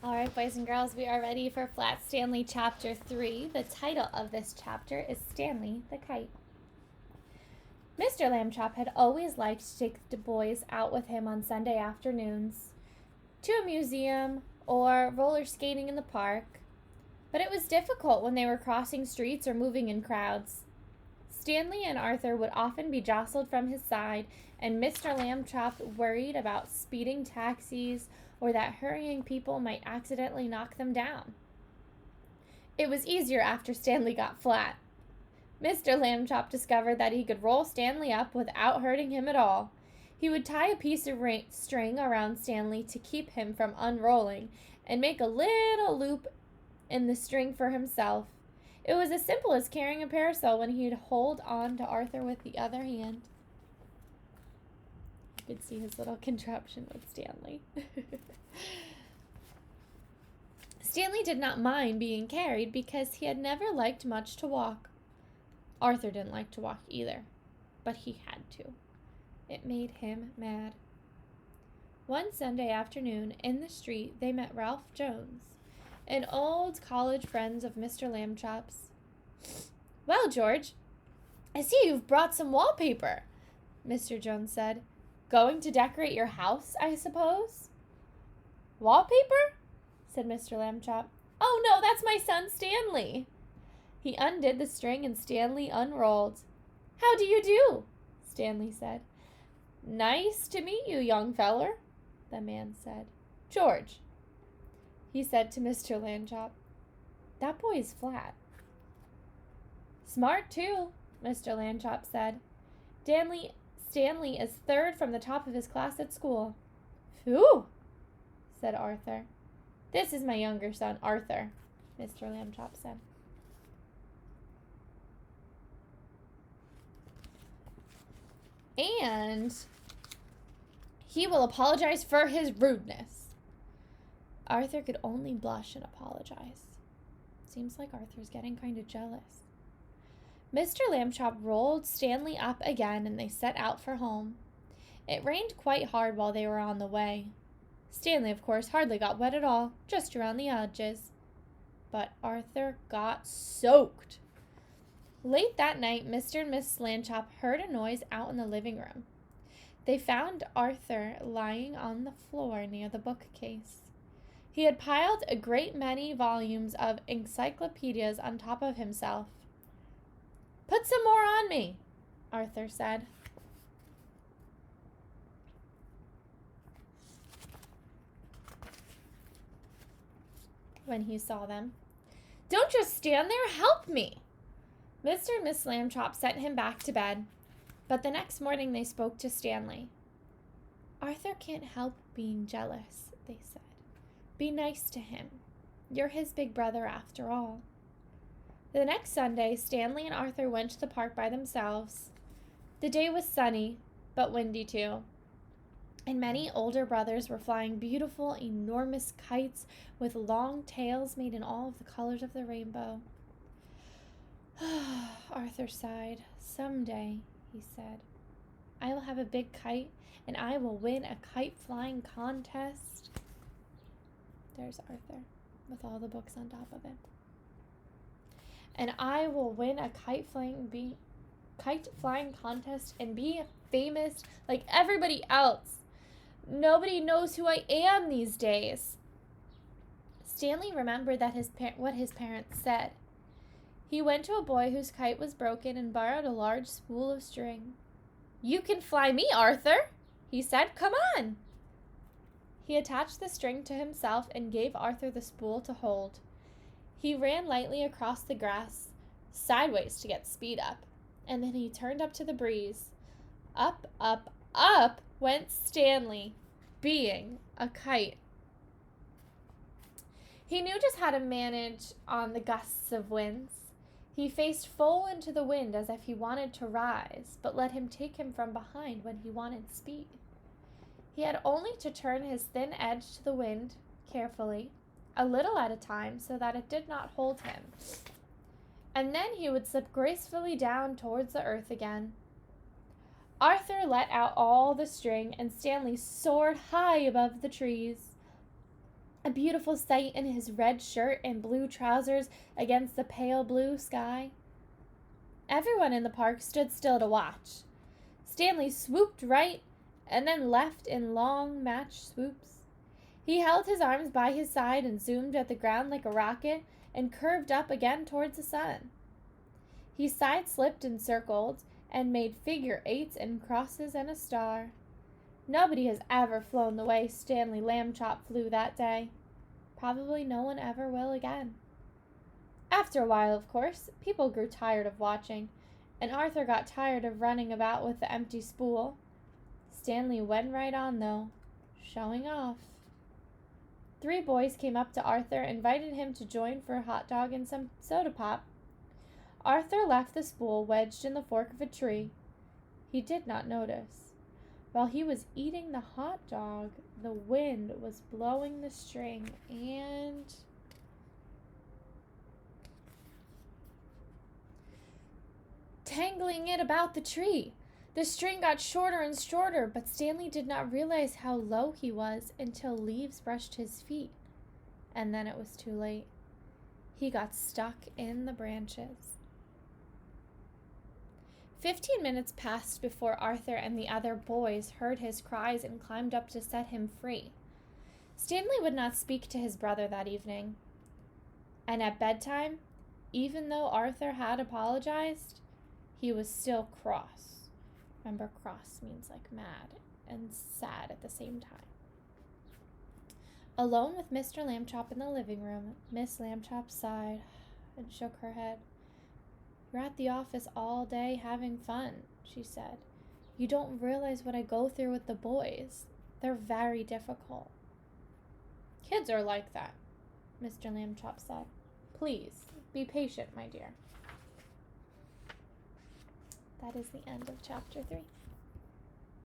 All right, boys and girls, we are ready for Flat Stanley Chapter 3. The title of this chapter is Stanley the Kite. Mr. Lambchop had always liked to take the boys out with him on Sunday afternoons to a museum or roller skating in the park, but it was difficult when they were crossing streets or moving in crowds. Stanley and Arthur would often be jostled from his side, and Mr. Lambchop worried about speeding taxis or that hurrying people might accidentally knock them down. It was easier after Stanley got flat. Mr. Lambchop discovered that he could roll Stanley up without hurting him at all. He would tie a piece of string around Stanley to keep him from unrolling and make a little loop in the string for himself. It was as simple as carrying a parasol when he'd hold on to Arthur with the other hand. You could see his little contraption with Stanley. Stanley did not mind being carried because he had never liked much to walk. Arthur didn't like to walk either, but he had to. It made him mad. One Sunday afternoon in the street they met Ralph Jones, an old college friend of Mr. Lambchop's. "Well, George, I see you've brought some wallpaper," Mr. Jones said. "Going to decorate your house, I suppose?" "Wallpaper?" said Mr. Lambchop. "Oh, no, that's my son Stanley." He undid the string and Stanley unrolled. "How do you do?" Stanley said. "Nice to meet you, young feller," the man said. "George," he said to Mr. Lambchop, "that boy's flat." "Smart, too," Mr. Lambchop said. Stanley is third from the top of his class at school." "Phew," said Arthur. "This is my younger son, Arthur," Mr. Lambchop said. "And he will apologize for his rudeness." Arthur could only blush and apologize. Seems like Arthur's getting kind of jealous. Mr. Lambchop rolled Stanley up again and they set out for home. It rained quite hard while they were on the way. Stanley, of course, hardly got wet at all, just around the edges. But Arthur got soaked. Late that night, Mr. and Miss Lambchop heard a noise out in the living room. They found Arthur lying on the floor near the bookcase. He had piled a great many volumes of encyclopedias on top of himself. "Put some more on me," Arthur said. When he saw them. "Don't just stand there, help me." Mr. and Miss Lambchop sent him back to bed, but the next morning they spoke to Stanley. "Arthur can't help being jealous," they said. "Be nice to him. You're his big brother after all." The next Sunday, Stanley and Arthur went to the park by themselves. The day was sunny, but windy too, and many older brothers were flying beautiful, enormous kites with long tails made in all of the colors of the rainbow. Arthur sighed. "Someday," he said, "I will have a big kite, and I will win a kite-flying contest." There's Arthur, with all the books on top of it. "And I will win a kite-flying contest and be famous like everybody else. Nobody knows who I am these days." Stanley remembered that what his parents said. He went to a boy whose kite was broken and borrowed a large spool of string. "You can fly me, Arthur," he said. "Come on." He attached the string to himself and gave Arthur the spool to hold. He ran lightly across the grass, sideways to get speed up, and then he turned up to the breeze. Up, up, up went Stanley, being a kite. He knew just how to manage on the gusts of winds. He faced full into the wind as if he wanted to rise, but let him take him from behind when he wanted speed. He had only to turn his thin edge to the wind carefully, a little at a time, so that it did not hold him. And then he would slip gracefully down towards the earth again. Arthur let out all the string, and Stanley soared high above the trees. a beautiful sight in his red shirt and blue trousers against the pale blue sky. Everyone in the park stood still to watch. Stanley swooped right and then left in long match swoops. He held his arms by his side and zoomed at the ground like a rocket and curved up again towards the sun. He side-slipped and circled and made figure eights and crosses and a star. Nobody has ever flown the way Stanley Lambchop flew that day. Probably no one ever will again. After a while, of course, people grew tired of watching, and Arthur got tired of running about with the empty spool. Stanley went right on, though, showing off. 3 boys came up to Arthur, invited him to join for a hot dog and some soda pop. Arthur left the spool wedged in the fork of a tree. He did not notice. While he was eating the hot dog, the wind was blowing the string and tangling it about the tree. The string got shorter and shorter, but Stanley did not realize how low he was until leaves brushed his feet. And then it was too late. He got stuck in the branches. 15 minutes passed before Arthur and the other boys heard his cries and climbed up to set him free. Stanley would not speak to his brother that evening. And at bedtime, even though Arthur had apologized, he was still cross. Remember, cross means like mad and sad at the same time. Alone with Mr. Lambchop in the living room, Miss Lambchop sighed and shook her head. "You're at the office all day having fun," she said. "You don't realize what I go through with the boys. They're very difficult." "Kids are like that," Mr. Lambchop said. "Please, be patient, my dear." That is the end of chapter 3.